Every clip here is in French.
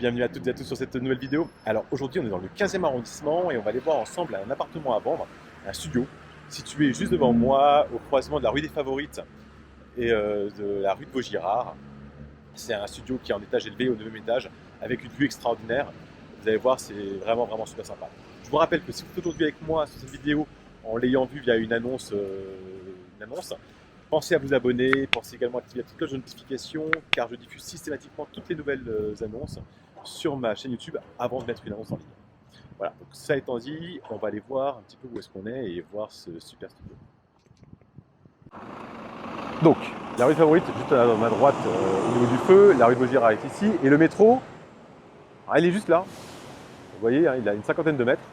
bienvenue à toutes et à tous sur cette nouvelle vidéo. Alors aujourd'hui on est dans le 15e arrondissement et on va aller voir ensemble un appartement à vendre, un studio, situé juste devant moi au croisement de la rue des Favorites et de la rue de Vaugirard. C'est un studio qui est en étage élevé au 9e étage avec une vue extraordinaire. Vous allez voir, c'est vraiment super sympa. Je vous rappelle que si vous êtes aujourd'hui avec moi sur cette vidéo en l'ayant vue via une annonce, pensez à vous abonner, pensez également à activer la petite cloche de notification car je diffuse systématiquement toutes les nouvelles annonces sur ma chaîne YouTube avant de mettre une annonce en ligne. Voilà, donc ça étant dit, on va aller voir un petit peu où est-ce qu'on est et voir ce super studio. Donc, la rue Favorite, juste à ma droite au niveau du feu, la rue de Vaugirard est ici et le métro, il est juste là. Vous voyez, il a une cinquantaine de mètres.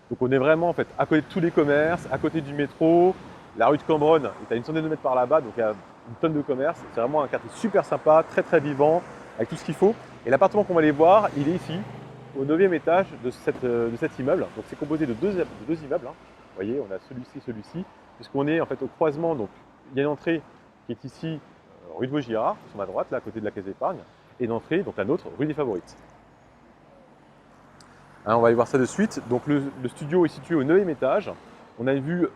Donc on est vraiment en fait à côté de tous les commerces, à côté du métro. La rue de Cambronne est à une centaine de mètres par là-bas, donc il y a une tonne de commerces. C'est vraiment un quartier super sympa, très vivant, avec tout ce qu'il faut. Et l'appartement qu'on va aller voir, il est ici, au 9e étage de cet immeuble. Donc c'est composé de deux immeubles. Vous voyez, on a celui-ci, puisqu'on est en fait au croisement. Donc il y a une entrée qui est ici, rue de Vaugirard, sur ma droite, là à côté de la caisse d'épargne, et une entrée, donc la nôtre, rue des Favorites. Hein, on va aller voir ça de suite. Donc le studio est situé au 9e étage. On a une vue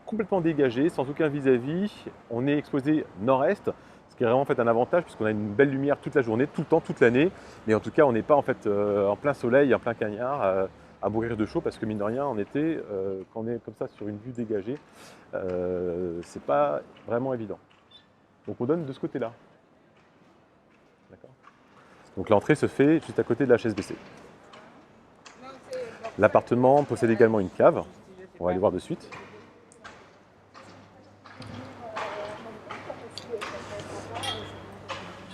complètement dégagée, sans aucun vis-à-vis. On est exposé nord-est, ce qui est vraiment en fait un avantage puisqu'on a une belle lumière toute la journée, tout le temps, toute l'année. Mais en tout cas, on n'est pas en fait en plein soleil, en plein cagnard, à mourir de chaud parce que mine de rien, en été, quand on est comme ça sur une vue dégagée, c'est pas vraiment évident. Donc on donne de ce côté-là. D'accord. Donc l'entrée se fait juste à côté de la HSBC. L'appartement possède également une cave. On va aller voir de suite.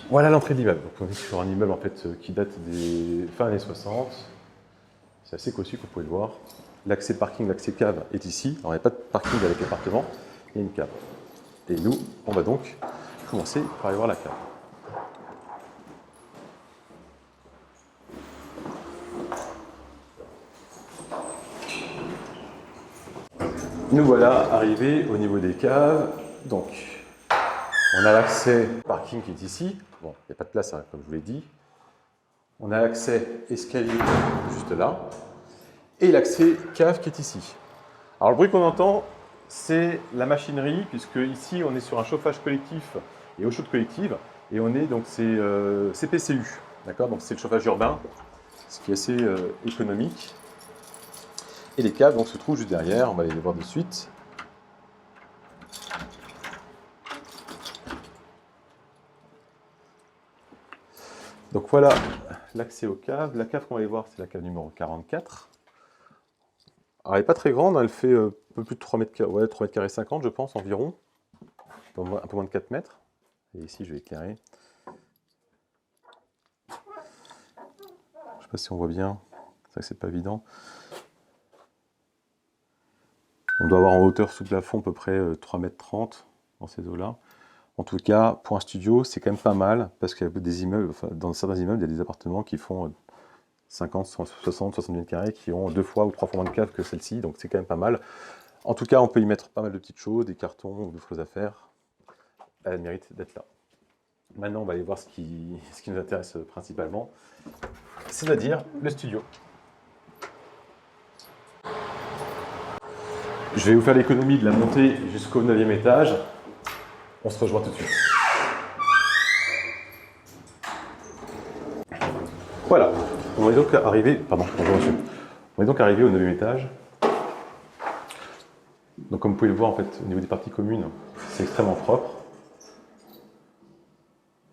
Voilà l'entrée de l'immeuble. On est sur un immeuble en fait, qui date des fin années 60. C'est assez cossu comme vous pouvez le voir. L'accès parking, l'accès cave est ici. Alors il n'y a pas de parking avec l'appartement, il y a une cave. Et nous, on va donc commencer par aller voir la cave. Nous voilà arrivés au niveau des caves. Donc, on a l'accès parking qui est ici. Bon, il n'y a pas de place, hein, comme je vous l'ai dit. On a l'accès escalier juste là. Et l'accès cave qui est ici. Alors, le bruit qu'on entend, c'est la machinerie, puisque ici, on est sur un chauffage collectif et eau chaude collective. Et on est donc, c'est CPCU. D'accord? Donc, c'est le chauffage urbain, ce qui est assez économique. Et les caves donc, se trouvent juste derrière, on va aller les voir de suite. Donc voilà l'accès aux caves. La cave qu'on va aller voir, c'est la cave numéro 44. Alors elle n'est pas très grande, elle fait un peu plus de 3 mètres, ouais, 3 mètres carrés 50 je pense environ. Un peu moins de 4 mètres. Et ici je vais éclairer. Je ne sais pas si on voit bien, c'est vrai que c'est pas évident. On doit avoir en hauteur sous plafond à peu près 3,30 mètres dans ces eaux-là. En tout cas, pour un studio, c'est quand même pas mal, parce qu'il y a des immeubles, enfin, dans certains immeubles, il y a des appartements qui font 50, 60, 70 mètres carrés, qui ont 2 fois ou 3 fois moins de cave que celle-ci, donc c'est quand même pas mal. En tout cas, on peut y mettre pas mal de petites choses, des cartons ou d'autres choses à faire. Elle mérite d'être là. Maintenant, on va aller voir ce qui nous intéresse principalement, c'est-à-dire le studio. Je vais vous faire l'économie de la montée jusqu'au 9e étage. On se rejoint tout de suite. Voilà, on est donc arrivé, pardon, bonjour monsieur. On est donc arrivé au 9e étage. Donc comme vous pouvez le voir en fait, au niveau des parties communes, c'est extrêmement propre.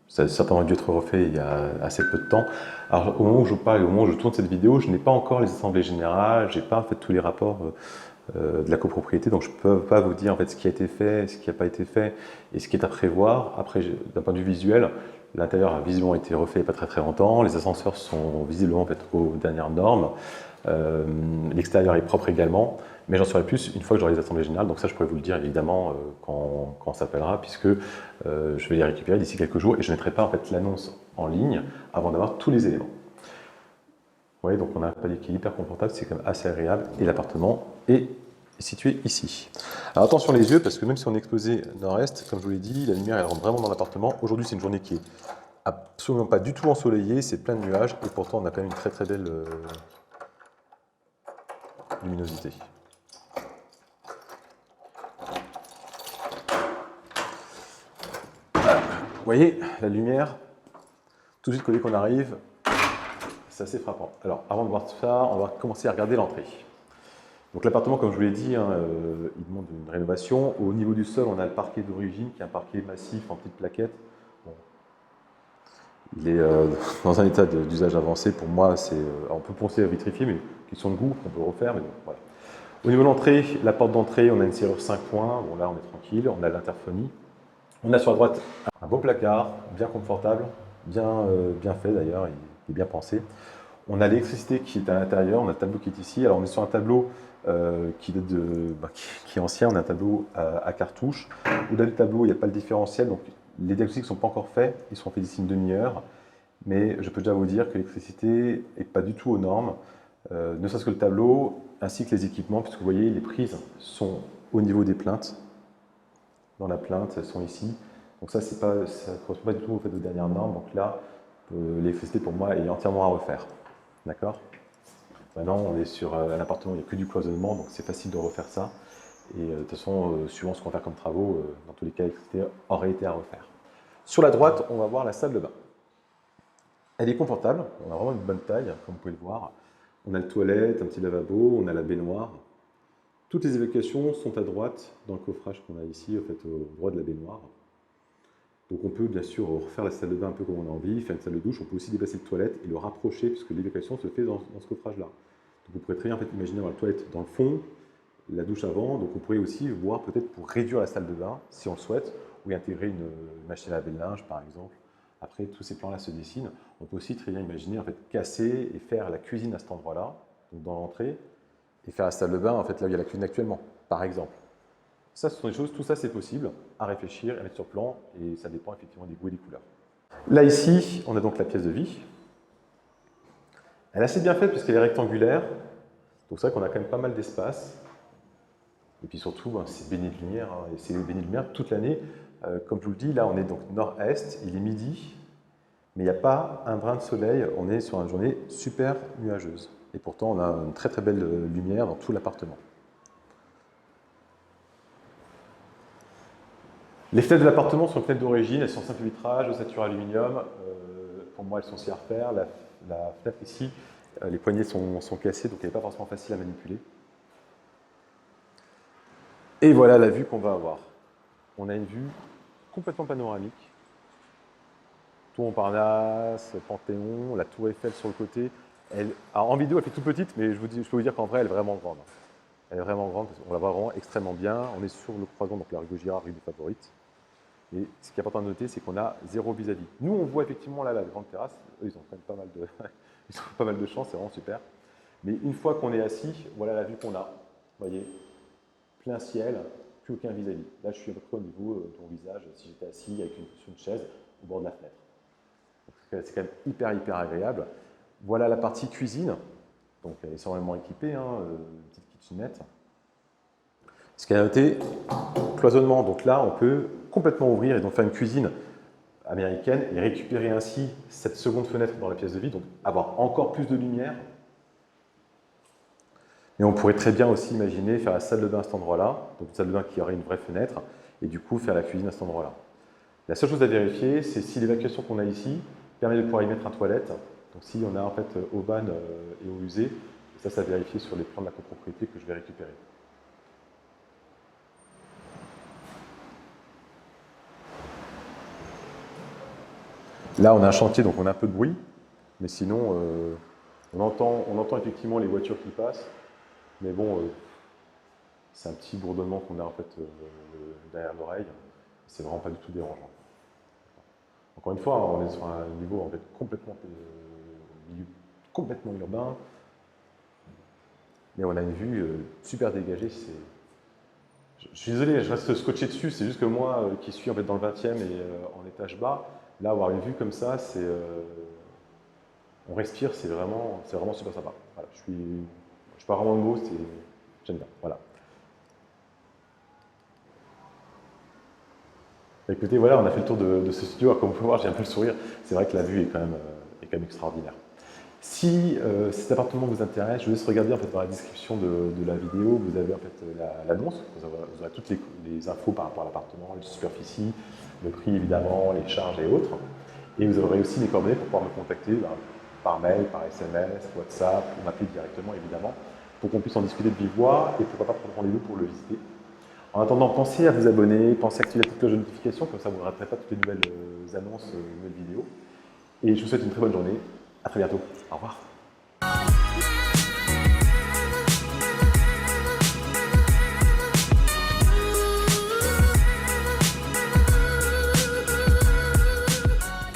Ça a certainement dû être refait il y a assez peu de temps. Alors au moment où je vous parle, au moment où je tourne cette vidéo, je n'ai pas encore les assemblées générales, je n'ai pas en fait tous les rapports de la copropriété, donc je ne peux pas vous dire en fait ce qui a été fait, ce qui n'a pas été fait et ce qui est à prévoir. Après, d'un point de vue visuel, l'intérieur a visiblement été refait il n'y a pas très longtemps, les ascenseurs sont visiblement en fait, aux dernières normes, l'extérieur est propre également, mais j'en saurai plus une fois que j'aurai les assemblées générales, donc ça je pourrais vous le dire évidemment quand on s'appellera, puisque je vais les récupérer d'ici quelques jours et je ne mettrai pas en fait, l'annonce en ligne avant d'avoir tous les éléments. Vous voyez, donc on a un palier qui est hyper confortable, c'est quand même assez agréable et l'appartement est situé ici. Alors attention les yeux, parce que même si on est exposé nord-est, comme je vous l'ai dit, la lumière elle rentre vraiment dans l'appartement. Aujourd'hui c'est une journée qui est absolument pas du tout ensoleillé, c'est plein de nuages, et pourtant on a quand même une très très belle luminosité. Vous voyez, la lumière, tout de suite dès qu'on arrive, c'est assez frappant. Alors, avant de voir tout ça, on va commencer à regarder l'entrée. Donc l'appartement, comme je vous l'ai dit, hein, il demande une rénovation. Au niveau du sol, on a le parquet d'origine, qui est un parquet massif en petites plaquettes. Bon. Il est dans un état d'usage avancé. Pour moi, on peut penser à vitrifier, mais question de goût, on peut le refaire. Mais bon, voilà. Au niveau de l'entrée, la porte d'entrée, on a une serrure 5 points. Bon, là, on est tranquille. On a l'interphonie. On a sur la droite un beau placard, bien confortable, bien fait d'ailleurs, il est bien pensé. On a l'électricité qui est à l'intérieur, on a le tableau qui est ici. Alors on est sur un tableau qui est ancien, on a un tableau à cartouche. Au-delà du tableau, il n'y a pas le différentiel, donc les diagnostics ne sont pas encore faits, ils seront faits d'ici une demi-heure. Mais je peux déjà vous dire que l'électricité n'est pas du tout aux normes, ne serait-ce que le tableau, ainsi que les équipements, puisque vous voyez, les prises sont au niveau des plaintes. Dans la plainte, elles sont ici. Donc ça, ça ne correspond pas du tout au fait de dernière norme. Donc là, l'électricité pour moi est entièrement à refaire. D'accord? Maintenant, on est sur un appartement, il n'y a que du cloisonnement, donc c'est facile de refaire ça. Et de toute façon, suivant ce qu'on va faire comme travaux, dans tous les cas, l'électricité aurait été à refaire. Sur la droite, on va voir la salle de bain. Elle est confortable, on a vraiment une bonne taille, comme vous pouvez le voir. On a le toilette, un petit lavabo, on a la baignoire. Toutes les évacuations sont à droite dans le coffrage qu'on a ici, en fait, au droit de la baignoire. Donc on peut bien sûr refaire la salle de bain un peu comme on a envie, faire une salle de douche, on peut aussi déplacer le toilette et le rapprocher puisque l'évacuation se fait dans ce coffrage-là. Donc vous pourrez très bien en fait, imaginer avoir la toilette dans le fond, la douche avant, donc on pourrait aussi voir peut-être pour réduire la salle de bain, si on le souhaite, ou y intégrer une machine à laver le linge par exemple. Après, tous ces plans-là se dessinent. On peut aussi très bien imaginer en fait, casser et faire la cuisine à cet endroit-là, donc dans l'entrée, et faire la salle de bain en fait, là où il y a la cuisine actuellement, par exemple. Ça, ce sont des choses, tout ça c'est possible à réfléchir, à mettre sur plan, et ça dépend effectivement des goûts et des couleurs. Là ici, on a donc la pièce de vie. Elle est assez bien faite puisqu'elle est rectangulaire, donc c'est vrai qu'on a quand même pas mal d'espace. Et puis surtout, ben, c'est baigné de lumière, hein, et c'est baigné de lumière toute l'année. Comme je vous le dis, là on est donc nord-est, il est midi, mais il n'y a pas un brin de soleil, on est sur une journée super nuageuse. Et pourtant on a une très très belle lumière dans tout l'appartement. Les fenêtres de l'appartement sont fenêtres d'origine, elles sont simple vitrage, ossature aluminium. Pour moi, elles sont aussi à refaire. La fenêtre ici, les poignées sont cassées, donc elle n'est pas forcément facile à manipuler. Et voilà la vue qu'on va avoir. On a une vue complètement panoramique. Tour Montparnasse, Panthéon, la tour Eiffel sur le côté. Alors en vidéo, elle fait toute petite, mais je peux vous dire qu'en vrai, elle est vraiment grande. Elle est vraiment grande, on la voit vraiment extrêmement bien. On est sur le croisement, donc la rue Gauguiard, rue des Favorites. Et ce qui est important de noter, c'est qu'on a zéro vis-à-vis. Nous, on voit effectivement là la grande terrasse. Eux, ils ont quand même pas mal de chance, c'est vraiment super. Mais une fois qu'on est assis, voilà la vue qu'on a. Vous voyez, plein ciel, plus aucun vis-à-vis. Là, je suis à peu près au niveau de mon visage, si j'étais assis avec sur une chaise au bord de la fenêtre. C'est quand même hyper agréable. Voilà la partie cuisine. Donc, elle est sûrement équipée, hein, une petite kitchenette. Ce qu'il y a à noter, cloisonnement. Donc là, on peut complètement ouvrir et donc faire une cuisine américaine et récupérer ainsi cette seconde fenêtre dans la pièce de vie, donc avoir encore plus de lumière. Et on pourrait très bien aussi imaginer faire la salle de bain à cet endroit-là, donc une salle de bain qui aurait une vraie fenêtre, et du coup faire la cuisine à cet endroit-là. La seule chose à vérifier, c'est si l'évacuation qu'on a ici permet de pouvoir y mettre un toilette. Donc si on a en fait eau vanne et eau usée, ça vérifier sur les plans de la copropriété que je vais récupérer. Là, on a un chantier, donc on a un peu de bruit, mais sinon, on entend effectivement les voitures qui passent, mais bon, c'est un petit bourdonnement qu'on a en fait derrière l'oreille, c'est vraiment pas du tout dérangeant. Encore une fois, on est sur un niveau en fait complètement urbain, mais on a une vue super dégagée. Je suis désolé, je reste scotché dessus, c'est juste que moi, qui suis en fait dans le 20e et en étage bas, là, avoir une vue comme ça, on respire, c'est vraiment super sympa. Voilà, je suis pas vraiment de mots, j'aime bien. Voilà. Écoutez, voilà, on a fait le tour de ce studio. Alors, comme vous pouvez voir, j'ai un peu le sourire. C'est vrai que la vue est quand même extraordinaire. Si cet appartement vous intéresse, je vous laisse regarder en fait, dans la description de la vidéo. Vous avez en fait l'annonce. Vous aurez toutes les infos par rapport à l'appartement, les superficies, le prix évidemment, les charges et autres. Et vous aurez aussi mes coordonnées pour pouvoir me contacter par mail, par SMS, WhatsApp, ou m'appeler directement évidemment, pour qu'on puisse en discuter de vive voix et pourquoi pas prendre rendez-vous pour le visiter. En attendant, pensez à vous abonner, pensez à activer la petite cloche de notification, comme ça vous ne raterez pas toutes les nouvelles annonces, nouvelles vidéos. Et je vous souhaite une très bonne journée. À très bientôt. Au revoir.